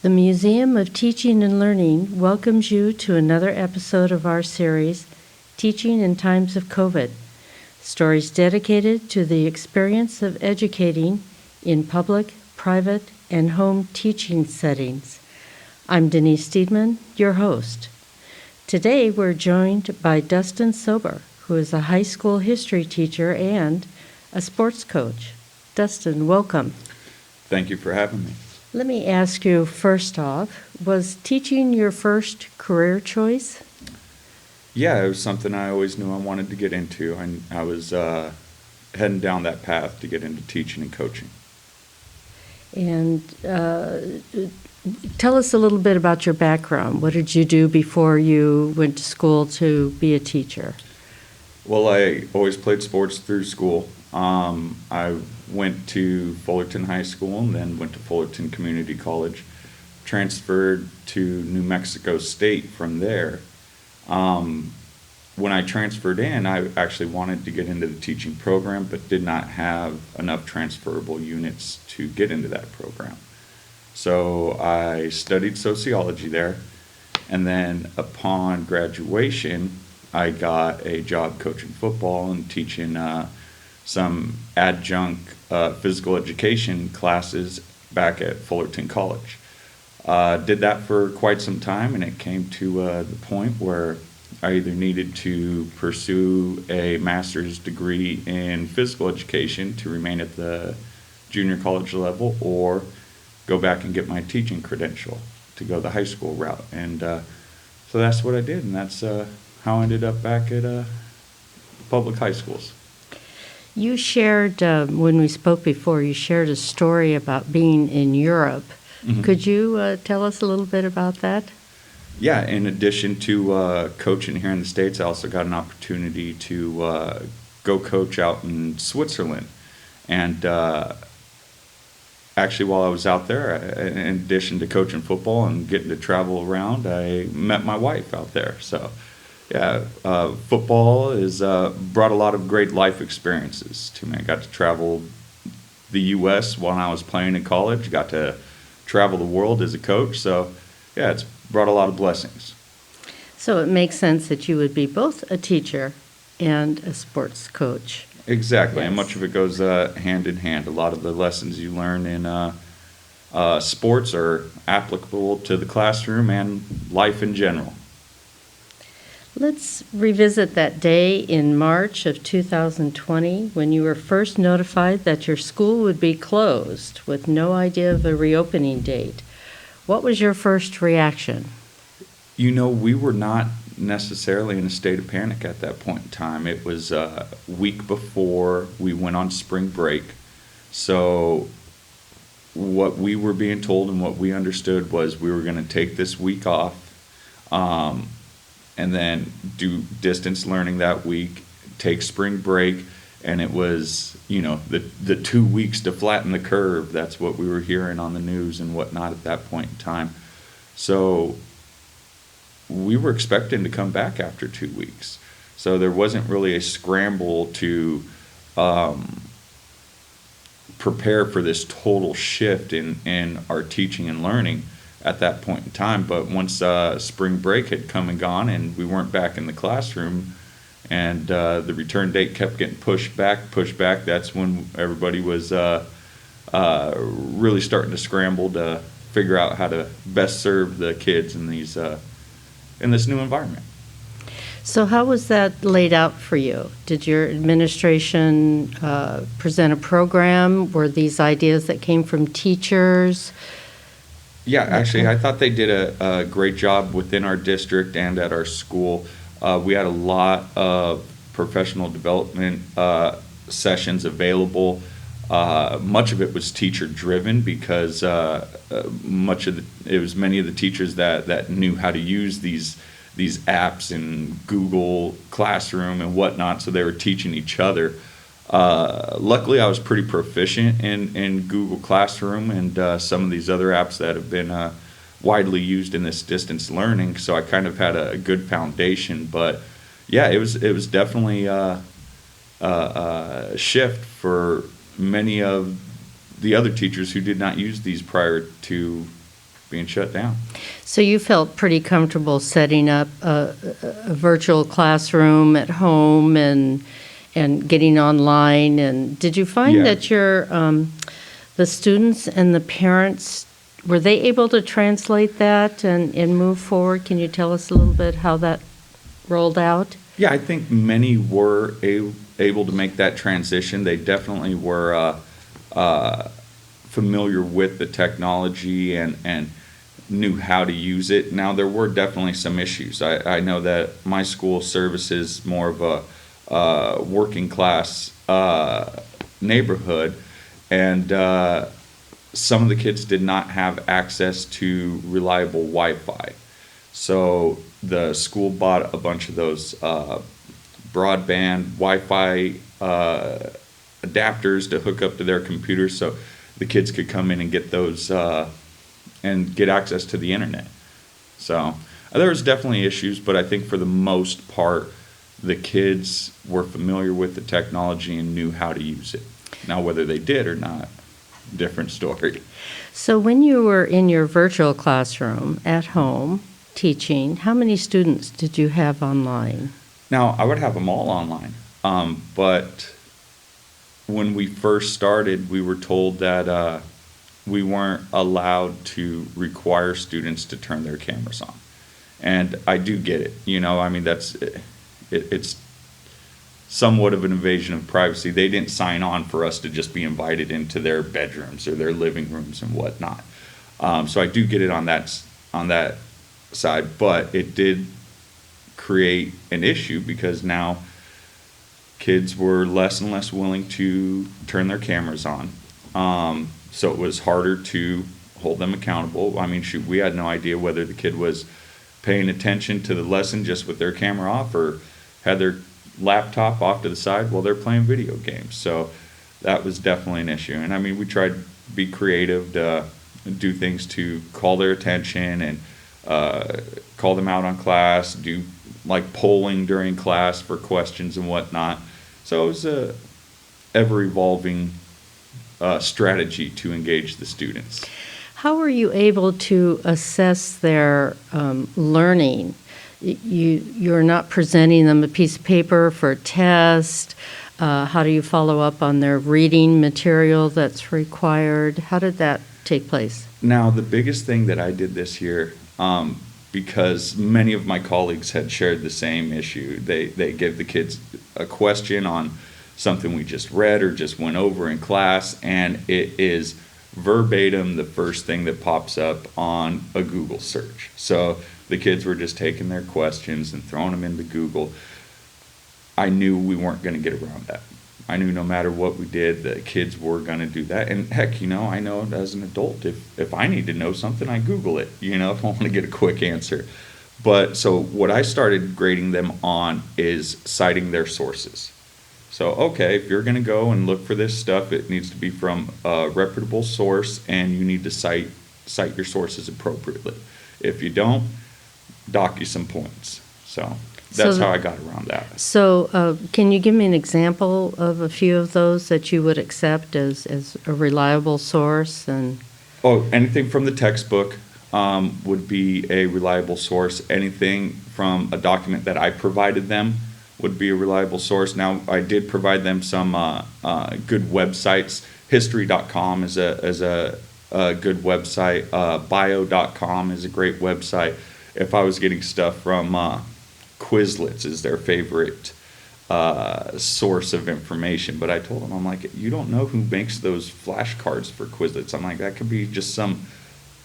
The Museum of Teaching and Learning welcomes you to another episode of our series, Teaching in Times of COVID, stories dedicated to the experience of educating in public, private, and home teaching settings. I'm Denise Steedman, your host. Today we're joined by Dustin Sober, who is a high school history teacher and a sports coach. Dustin, welcome. Thank you for having me. Let me ask you first off, was teaching your first career choice? Yeah, it was something I always knew I wanted to get into. I was heading down that path to get into teaching and coaching. And tell us a little bit about your background. What did you do before you went to school to be a teacher? Well, I always played sports through school. I went to Fullerton High School and then went to Fullerton Community College, transferred to New Mexico State from there. When I transferred in, I actually wanted to get into the teaching program, but did not have enough transferable units to get into that program. So I studied sociology there, and then upon graduation, I got a job coaching football and teaching some adjunct physical education classes back at Fullerton College. Did that for quite some time, and it came to the point where I either needed to pursue a master's degree in physical education to remain at the junior college level, or go back and get my teaching credential to go the high school route. And so that's what I did, and that's how I ended up back at public high schools. You shared, when we spoke before, you shared a story about being in Europe. Mm-hmm. Could you tell us a little bit about that? Yeah, in addition to coaching here in the States, I also got an opportunity to go coach out in Switzerland. And actually, while I was out there, in addition to coaching football and getting to travel around, I met my wife out there. So, yeah, football has brought a lot of great life experiences to me. I got to travel the U.S. while I was playing in college, got to travel the world as a coach. So, yeah, it's brought a lot of blessings. So it makes sense that you would be both a teacher and a sports coach. Exactly, Yes. And much of it goes hand in hand. A lot of the lessons you learn in sports are applicable to the classroom and life in general. Let's revisit that day in March of 2020 when you were first notified that your school would be closed with no idea of a reopening date. What was your first reaction? You know, we were not necessarily in a state of panic at that point in time. It was a week before we went on spring break. So what we were being told and what we understood was we were going to take this week off and then do distance learning that week, take spring break, and it was, you know, the 2 weeks to flatten the curve. That's what we were hearing on the news and whatnot at that point in time. So we were expecting to come back after 2 weeks. So there wasn't really a scramble to prepare for this total shift in our teaching and learning at that point in time. But once spring break had come and gone and we weren't back in the classroom and the return date kept getting pushed back, that's when everybody was really starting to scramble to figure out how to best serve the kids in these in this new environment. So how was that laid out for you? Did your administration present a program? Were these ideas that came from teachers? Yeah, actually, I thought they did a great job within our district and at our school. We had a lot of professional development sessions available. Much of it was teacher-driven because it was many of the teachers that knew how to use these apps in Google Classroom and whatnot, so they were teaching each other. Luckily, I was pretty proficient in Google Classroom and some of these other apps that have been widely used in this distance learning, so I kind of had a good foundation. But yeah, it was definitely a shift for many of the other teachers who did not use these prior to being shut down. So you felt pretty comfortable setting up a virtual classroom at home and getting online. And did you find Yeah. that the students and the parents, were they able to translate that and move forward? Can you tell us a little bit how that rolled out? Yeah, I think many were able to make that transition. They definitely were familiar with the technology and knew how to use it. Now, there were definitely some issues. I know that my school services more of a working class neighborhood, and some of the kids did not have access to reliable Wi-Fi. So the school bought a bunch of those broadband Wi-Fi adapters to hook up to their computers so the kids could come in and get those and get access to the internet. So there was definitely issues, but I think for the most part, the kids were familiar with the technology and knew how to use it. Now, whether they did or not, different story. So when you were in your virtual classroom at home teaching, how many students did you have online? Now, I would have them all online, but when we first started, we were told that we weren't allowed to require students to turn their cameras on. And I do get it. I mean, it's somewhat of an invasion of privacy. They didn't sign on for us to just be invited into their bedrooms or their living rooms and whatnot. So I do get it on that side, but it did create an issue because now kids were less and less willing to turn their cameras on. So it was harder to hold them accountable. I mean, shoot, we had no idea whether the kid was paying attention to the lesson just with their camera off or had their laptop off to the side while they're playing video games. So that was definitely an issue. And I mean, we tried to be creative to do things to call their attention and call them out on class, do like polling during class for questions and whatnot. So it was a ever-evolving strategy to engage the students. How were you able to assess their learning? You're not presenting them a piece of paper for a test. How do you follow up on their reading material that's required? How did that take place? Now, the biggest thing that I did this year, because many of my colleagues had shared the same issue, they give the kids a question on something we just read or just went over in class, and it is verbatim the first thing that pops up on a Google search. So the kids were just taking their questions and throwing them into Google. I knew we weren't going to get around that. I knew no matter what we did, the kids were going to do that. And heck, I know as an adult, if I need to know something, I Google it, if I want to get a quick answer. But so what I started grading them on is citing their sources. So, okay, if you're going to go and look for this stuff, it needs to be from a reputable source, and you need to cite your sources appropriately. If you don't, dock you some points. So that's how I got around that. So can you give me an example of a few of those that you would accept as a reliable source? Anything from the textbook would be a reliable source. Anything from a document that I provided them would be a reliable source. Now, I did provide them some good websites. History.com is a good website. Bio.com is a great website. If I was getting stuff from Quizlets is their favorite source of information. But I told them, I'm like, you don't know who makes those flashcards for Quizlets. I'm like, that could be just some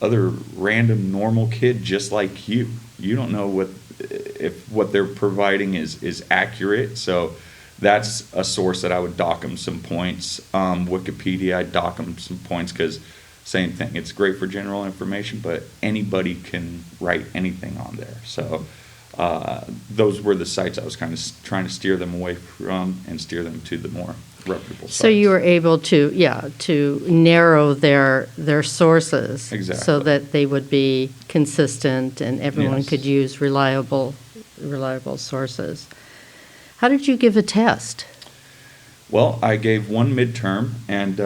other random normal kid just like you. You don't know if what they're providing is accurate. So that's a source that I would dock them some points. Wikipedia, I'd dock them some points because same thing. It's great for general information, but anybody can write anything on there. So those were the sites I was kind of trying to steer them away from and steer them to the more reputable sites. So you were able to narrow their sources. Exactly. So that they would be consistent and everyone Yes. could use reliable sources. How did you give a test? Well, I gave one midterm, and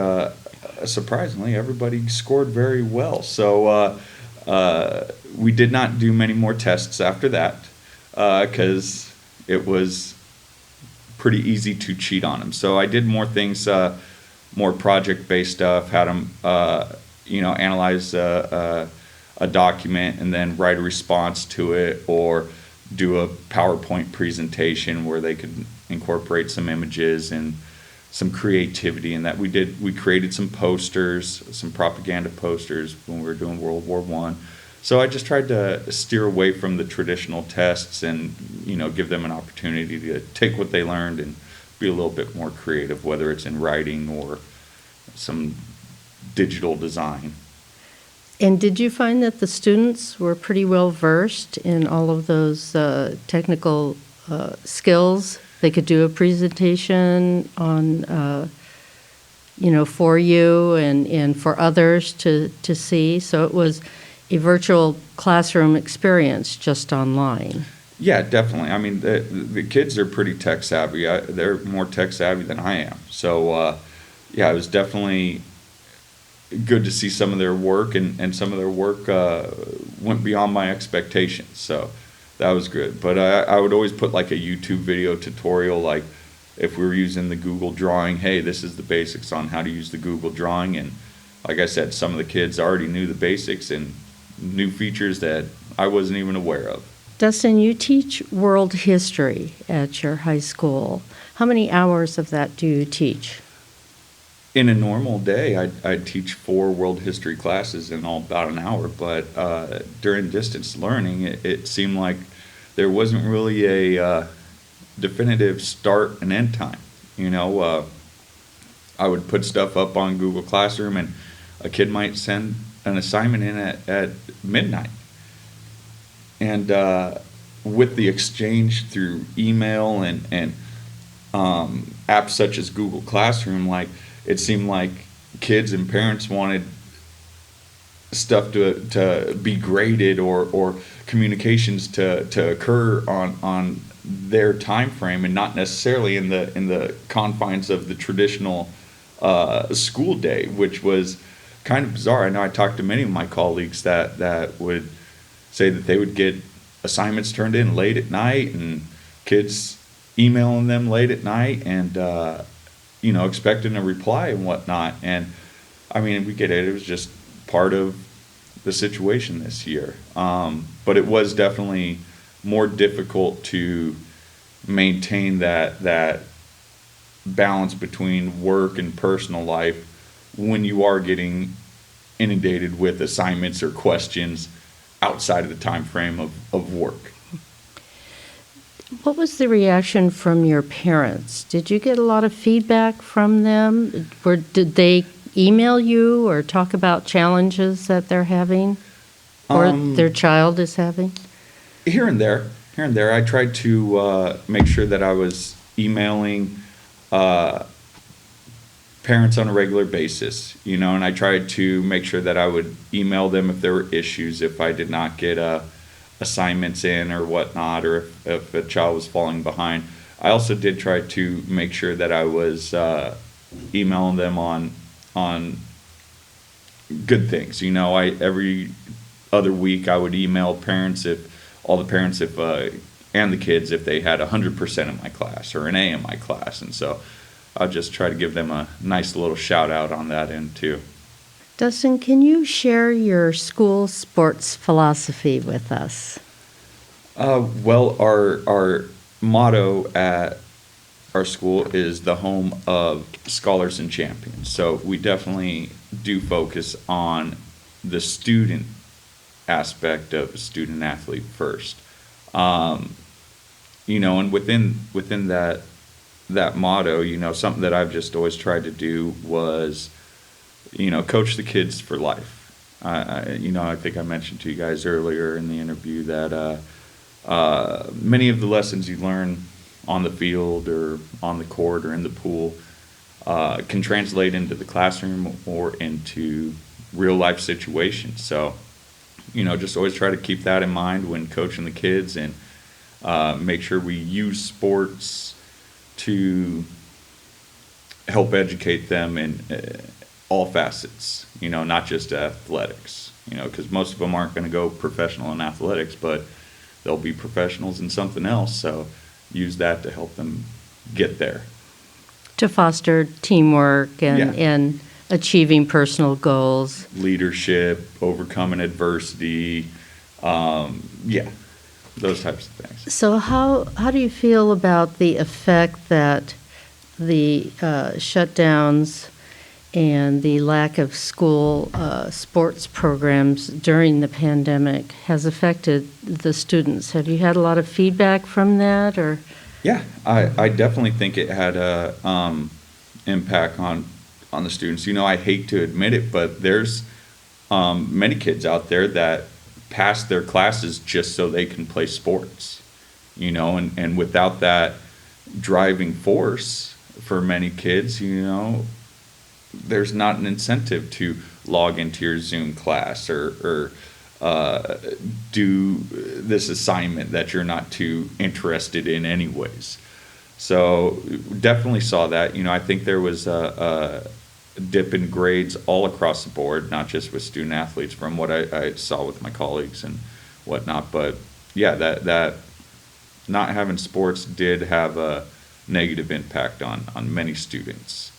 surprisingly, everybody scored very well. So We did not do many more tests after that because it was pretty easy to cheat on them. So I did more things, more project-based stuff, had them, analyze a document and then write a response to it, or do a PowerPoint presentation where they could incorporate some images and some creativity in that. We created some posters, some propaganda posters when we were doing World War I. So I just tried to steer away from the traditional tests and, give them an opportunity to take what they learned and be a little bit more creative, whether it's in writing or some digital design. And did you find that the students were pretty well versed in all of those technical skills? They could do a presentation on, for you and for others to see. So it was a virtual classroom experience just online. Yeah, definitely. I mean, the kids are pretty tech savvy. They're more tech savvy than I am. So, it was definitely good to see some of their work, and some of their work went beyond my expectations. So that was good. But I would always put like a YouTube video tutorial, like if we were using the Google Drawing, hey, this is the basics on how to use the Google Drawing. And like I said, some of the kids already knew the basics and new features that I wasn't even aware of. Dustin, you teach world history at your high school. How many hours of that do you teach? In a normal day, I'd teach 4 world history classes in all about an hour, but during distance learning, it seemed like there wasn't really a definitive start and end time. I would put stuff up on Google Classroom, and a kid might send an assignment in at midnight. And with the exchange through email and apps such as Google Classroom, it seemed like kids and parents wanted stuff to be graded or communications to occur on their time frame, and not necessarily in the confines of the traditional school day, which was kind of bizarre. I know I talked to many of my colleagues that would say that they would get assignments turned in late at night, and kids emailing them late at night, and expecting a reply and whatnot. And I mean, we get it. It was just part of the situation this year. But it was definitely more difficult to maintain that balance between work and personal life when you are getting inundated with assignments or questions outside of the time frame of work. What was the reaction from your parents? Did you get a lot of feedback from them? Did they email you or talk about challenges that they're having or their child is having? Here and there. I tried to make sure that I was emailing parents on a regular basis, and I tried to make sure that I would email them if there were issues, if I did not get assignments in or whatnot, or if a child was falling behind. I also did try to make sure that I was emailing them on good things. Every other week I would email parents and the kids if they had 100% in my class or an A in my class, and so I'll just try to give them a nice little shout out on that end too. Dustin, can you share your school sports philosophy with us? Well, our motto at our school is the home of scholars and champions. So we definitely do focus on the student aspect of a student athlete first. And within that motto, something that I've just always tried to do was, coach the kids for life. I think I mentioned to you guys earlier in the interview that many of the lessons you learn on the field or on the court or in the pool can translate into the classroom or into real life situations. So, just always try to keep that in mind when coaching the kids, and make sure we use sports to help educate them in all facets, not just athletics. because most of them aren't going to go professional in athletics, but they'll be professionals in something else. So use that to help them get there. To foster teamwork and, Yeah. and achieving personal goals. Leadership, overcoming adversity, those types of things. So how do you feel about the effect that the shutdowns and the lack of school sports programs during the pandemic has affected the students? Have you had a lot of feedback from that, or? Yeah, I definitely think it had a impact on the students. I hate to admit it, but there's many kids out there that pass their classes just so they can play sports, and without that driving force for many kids, there's not an incentive to log into your Zoom class or do this assignment that you're not too interested in anyways. So definitely saw that. I think there was a dip in grades all across the board, not just with student athletes, from what I saw with my colleagues and whatnot. But yeah, that not having sports did have a negative impact on many students.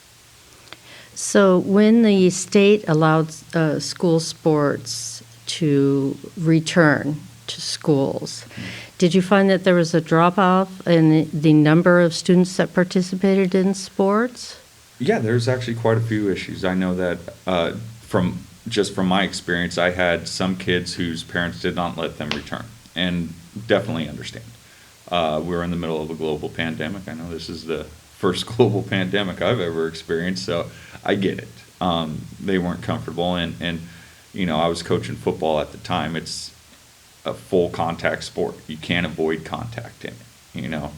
So when the state allowed school sports to return to schools, did you find that there was a drop-off in the number of students that participated in sports? Yeah, there's actually quite a few issues. I know that from my experience, I had some kids whose parents did not let them return, and definitely understand. We're in the middle of a global pandemic. I know this is the first global pandemic I've ever experienced, so I get it. They weren't comfortable, and I was coaching football at the time. It's a full contact sport. You can't avoid contact in it,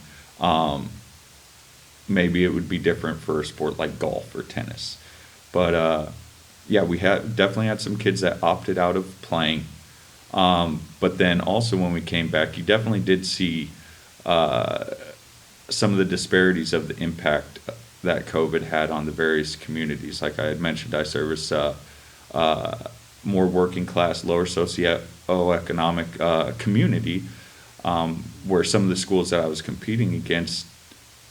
Maybe it would be different for a sport like golf or tennis. But yeah, we definitely had some kids that opted out of playing. But then also when we came back, you definitely did see some of the disparities of the impact that COVID had on the various communities. Like I had mentioned, I service more working class, lower socioeconomic community, where some of the schools that I was competing against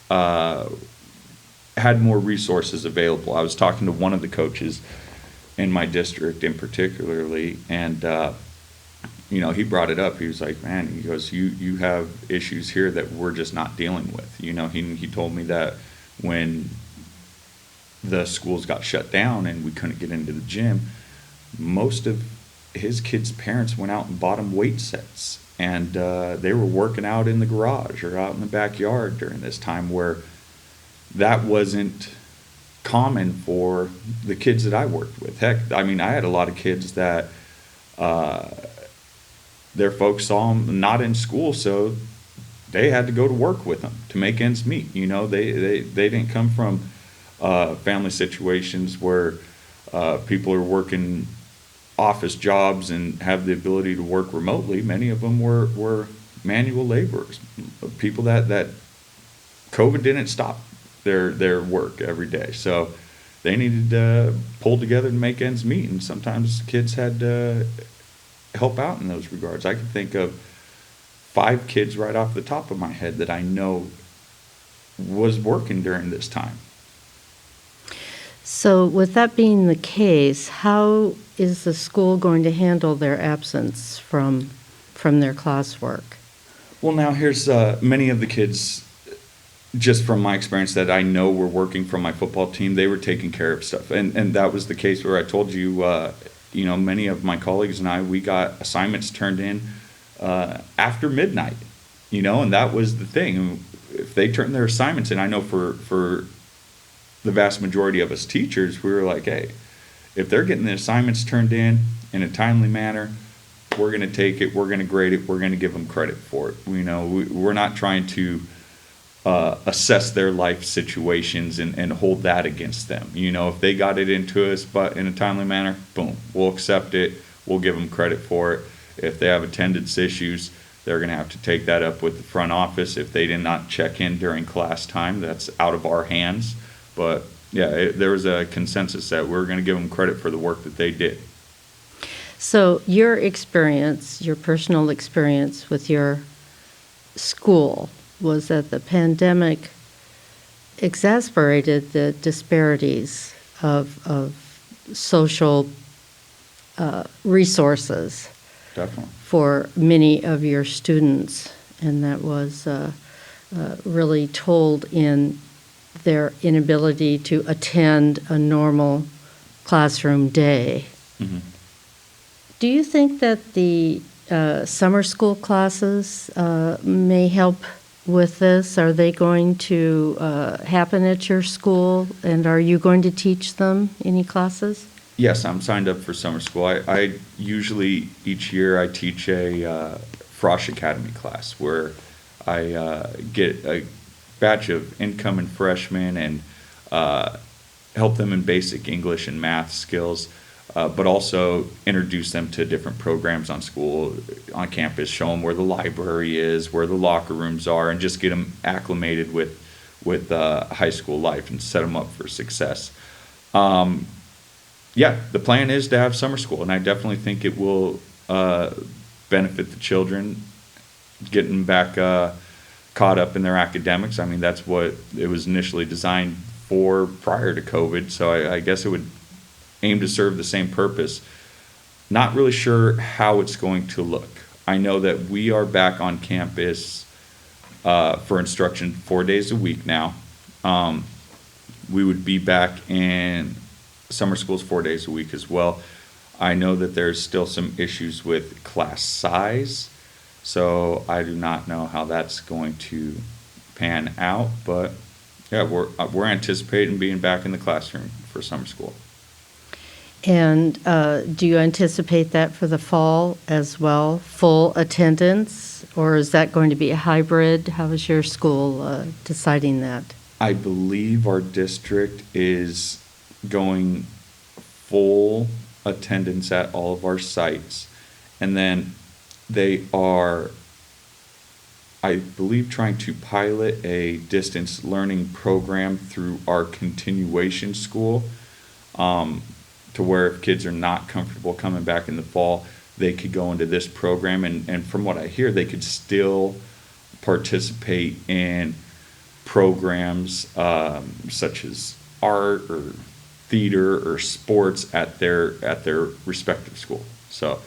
had more resources available. I was talking to one of the coaches in my district in particularly, and he brought it up. He was like, man, he goes, you have issues here that we're just not dealing with. He told me that when the schools got shut down and we couldn't get into the gym, most of his kids' parents went out and bought him weight sets, and they were working out in the garage or out in the backyard during this time, where that wasn't common for the kids that I worked with. Heck, I mean, I had a lot of kids that their folks saw them not in school, so they had to go to work with them to make ends meet. They didn't come from family situations where people are working office jobs and have the ability to work remotely. Many of them were manual laborers, people that COVID didn't stop their work every day. So they needed to pull together and make ends meet, and sometimes kids had to help out in those regards. I can think of 5 kids right off the top of my head that I know was working during this time. So with that being the case, how is the school going to handle their absence from their classwork? Well, now here's many of the kids, just from my experience, that I know were working from my football team. They were taking care of stuff, and that was the case where I told you, many of my colleagues and I, we got assignments turned in after midnight, and that was the thing. If they turned their assignments in, I know for the vast majority of us teachers, we were like, hey, if they're getting the assignments turned in a timely manner, we're going to take it, we're going to grade it, we're going to give them credit for it. We're not trying to assess their life situations and hold that against them. If they got it into us but in a timely manner, boom, we'll accept it, we'll give them credit for it. If they have attendance issues, they're going to have to take that up with the front office. If they did not check in during class time, that's out of our hands. But yeah, there was a consensus that we're going to give them credit for the work that they did. So your experience, your personal experience with your school was that the pandemic exacerbated the disparities of social resources Definitely. for many of your students, and that was really told in their inability to attend a normal classroom day. Mhm. Do you think that the summer school classes may help with this? Are they going to happen at your school, and are you going to teach them any classes? Yes, I'm signed up for summer school. I usually, each year, I teach a Frosh Academy class where I get a batch of incoming freshmen and help them in basic English and math skills, but also introduce them to different programs on campus, show them where the library is, where the locker rooms are, and just get them acclimated with high school life and set them up for success. Yeah, the plan is to have summer school, and I definitely think it will benefit the children, getting them back caught up in their academics. I mean, that's what it was initially designed for prior to COVID, so I guess it would aim to serve the same purpose. Not really sure how it's going to look. I know that we are back on campus for instruction 4 days a week now. We would be back in summer schools 4 days a week as well. I know that there's still some issues with class size, so I do not know how that's going to pan out, but yeah, we're anticipating being back in the classroom for summer school. And do you anticipate that for the fall as well, full attendance, or is that going to be a hybrid? How is your school deciding that? I believe our district is going full attendance at all of our sites, and then they are, I believe, trying to pilot a distance learning program through our continuation school, to where if kids are not comfortable coming back in the fall, they could go into this program, and from what I hear, they could still participate in programs such as art or theater or sports at their respective school. So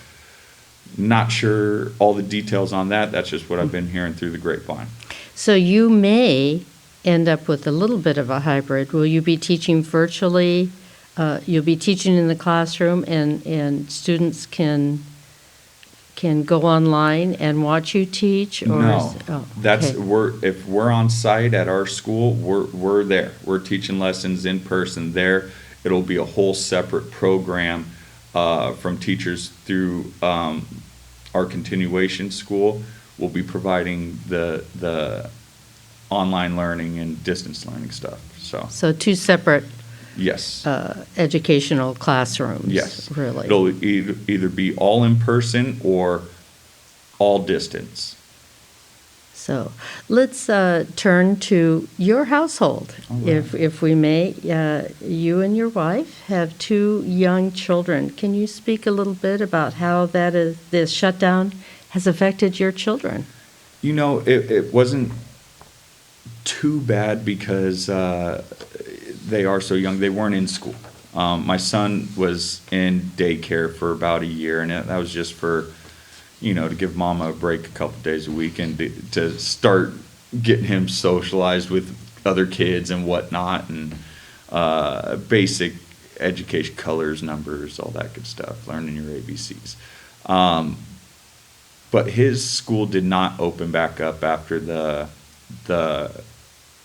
not sure all the details on that. That's just what I've been hearing through the grapevine. So you may end up with a little bit of a hybrid. Will you be teaching virtually? You'll be teaching in the classroom, and students can go online and watch you teach? Or No, okay. if we're on site at our school, we're there. We're teaching lessons in person there. It'll be a whole separate program from teachers through our continuation school. We'll be providing the online learning and distance learning stuff. So two separate Yes. educational classrooms? Yes. Really? It'll either be all in person or all distance. So let's turn to your household, All right. if we may. You and your wife have two young children. Can you speak a little bit about how this shutdown has affected your children? You know, it wasn't too bad because they are so young. They weren't in school. My son was in daycare for about a year, and that was just for, to give mama a break a couple days a week and to start getting him socialized with other kids and whatnot, and basic education, colors, numbers, all that good stuff, learning your ABCs. But his school did not open back up after the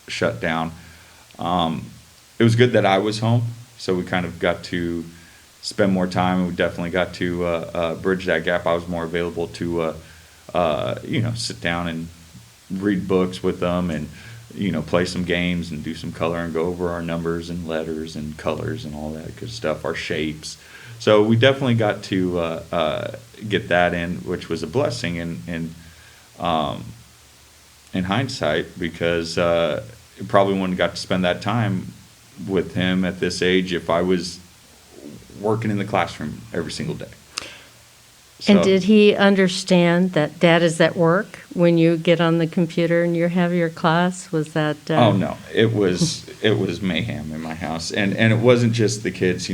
shutdown. It was good that I was home, so we kind of got to spend more time, and we definitely got to bridge that gap. I was more available to, sit down and read books with them, and play some games and do some color and go over our numbers and letters and colors and all that good stuff, our shapes. So we definitely got to get that in, which was a blessing in hindsight, because probably wouldn't have got to spend that time with him at this age if I was working in the classroom every single day. And did he understand that Dad is at work when you get on the computer and you have your class? Was that? Oh no, it was mayhem in my house, and it wasn't just the kids.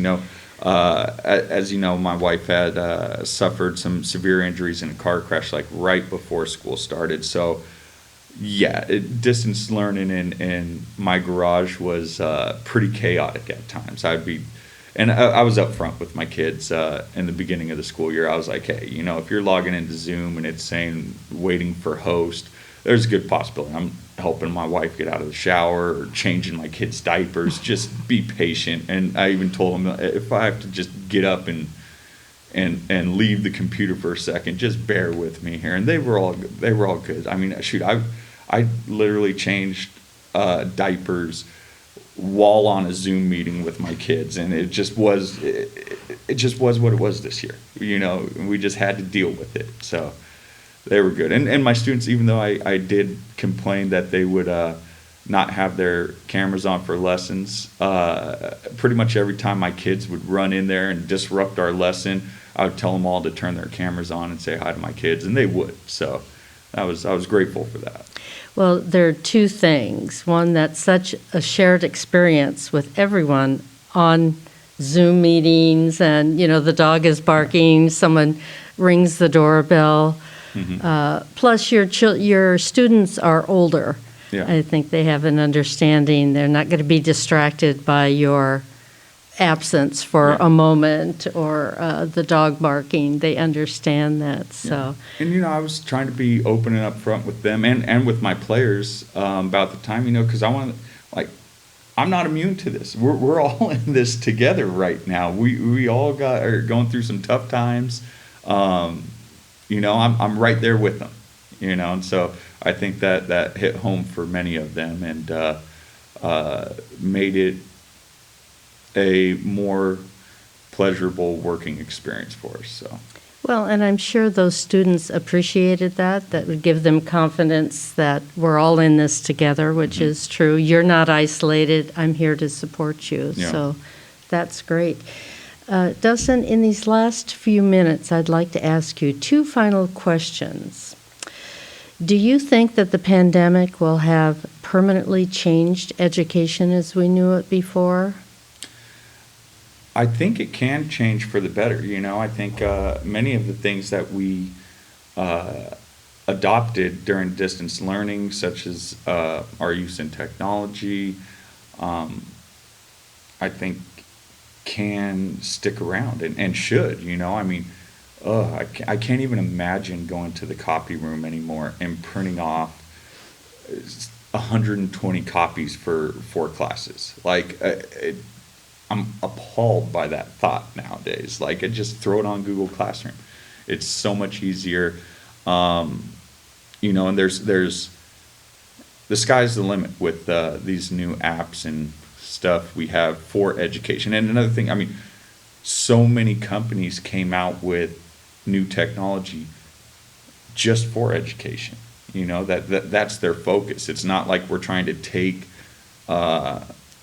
As you know, my wife had suffered some severe injuries in a car crash like right before school started. So yeah, distance learning in my garage was pretty chaotic at times. I was up front with my kids in the beginning of the school year. I was like, hey, if you're logging into Zoom and it's saying waiting for host, there's a good possibility I'm helping my wife get out of the shower or changing my kids' diapers. Just be patient. And I even told them if I have to just get up and leave the computer for a second, just bear with me here. And they were all good. I mean, shoot, I literally changed diapers while on a Zoom meeting with my kids, and it just was what it was this year. We just had to deal with it. So they were good. And my students, even though I did complain that they would not have their cameras on for lessons, pretty much every time my kids would run in there and disrupt our lesson, I would tell them all to turn their cameras on and say hi to my kids, and they would. So I was grateful for that. Well, there are two things. One, that's such a shared experience with everyone on Zoom meetings, and the dog is barking, someone rings the doorbell. Mm-hmm. Plus, your students are older. Yeah. I think they have an understanding. They're not going to be distracted by your absence for a moment or the dog barking. They understand that. So. Yeah. And I was trying to be open and upfront with them and with my players about the time, because I'm not immune to this. We're all in this together right now. We all are going through some tough times. I'm right there with them. And so I think that hit home for many of them and made it a more pleasurable working experience for us. So. Well, and I'm sure those students appreciated that. That would give them confidence that we're all in this together, which mm-hmm. is true. You're not isolated. I'm here to support you. Yeah. So that's great. Dustin, in these last few minutes, I'd like to ask you two final questions. Do you think that the pandemic will have permanently changed education as we knew it before? I think it can change for the better. I think many of the things that we adopted during distance learning, such as our use in technology, I think can stick around and should. I can't even imagine going to the copy room anymore and printing off 120 copies for 4 classes. I'm appalled by that thought nowadays. I just throw it on Google Classroom. It's so much easier. And there's the sky's the limit with these new apps and stuff we have for education. And another thing, so many companies came out with new technology just for education. That's their focus. It's not like we're trying to take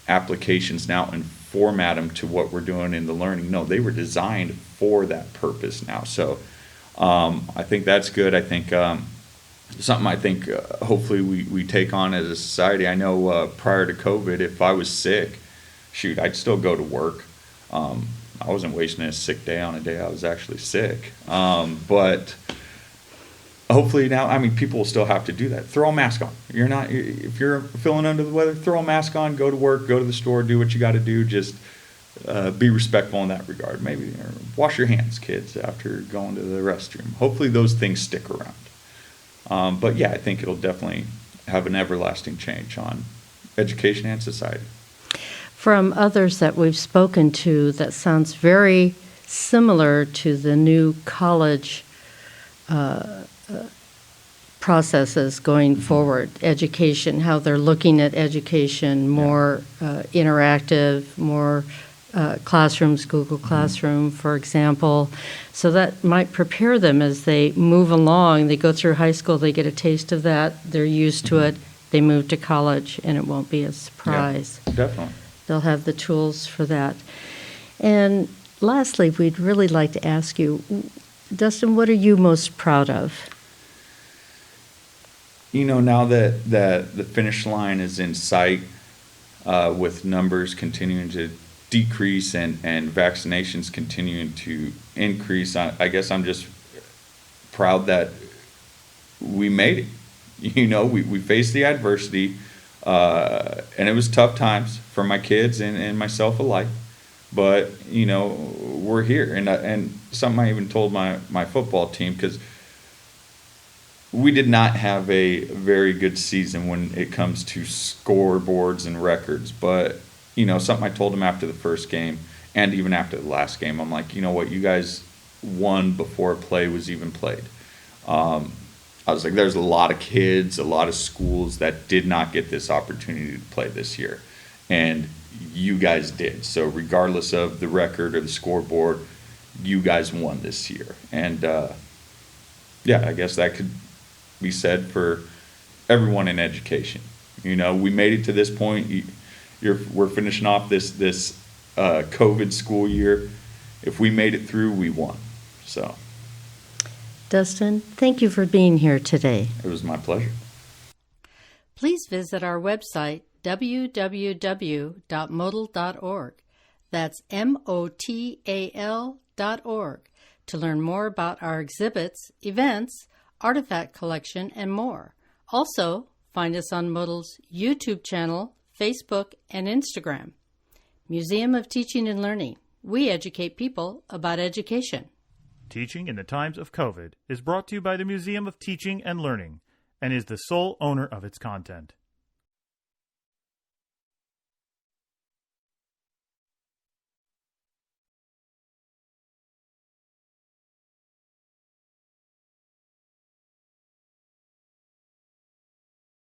applications now and format them to what we're doing in the learning. No, they were designed for that purpose now. So I think that's good. I think something hopefully we take on as a society. I know prior to COVID, if I was sick, I'd still go to work. I wasn't wasting a sick day on a day I was actually sick. But hopefully now, people will still have to do that. Throw a mask on. If you're feeling under the weather, throw a mask on, go to work, go to the store, do what you got to do. Just be respectful in that regard. Maybe wash your hands, kids, after going to the restroom. Hopefully those things stick around. But yeah, I think it'll definitely have an everlasting change on education and society. From others that we've spoken to, that sounds very similar to the new college processes going forward, education, how they're looking at education, more interactive, more classrooms, Google Classroom, for example. So that might prepare them as they move along. They go through high school, they get a taste of that, they're used to it, they move to college, and it won't be a surprise. Yeah, definitely. They'll have the tools for that. And lastly, we'd really like to ask you, Dustin, what are you most proud of? Now that the finish line is in sight, with numbers continuing to decrease and vaccinations continuing to increase, I guess I'm just proud that we made it. We faced the adversity, and it was tough times for my kids and myself alike. But we're here, and something I even told my football team, because we did not have a very good season when it comes to scoreboards and records. But something I told them after the first game and even after the last game, I'm like, you know what, you guys won before a play was even played. I was like, there's a lot of kids, a lot of schools that did not get this opportunity to play this year, and you guys did. So regardless of the record or the scoreboard, you guys won this year. And I guess that could be said for everyone in education. We made it to this point. We're finishing off this COVID school year. If we made it through, we won. So, Dustin, thank you for being here today. it was my pleasure. Please visit our website, www.modal.org. That's MOTAL.org, to learn more about our exhibits, events, artifact collection, and more. Also, find us on Modal's YouTube channel, Facebook, and Instagram. Museum of Teaching and Learning. We educate people about education. Teaching in the Times of COVID is brought to you by the Museum of Teaching and Learning and is the sole owner of its content.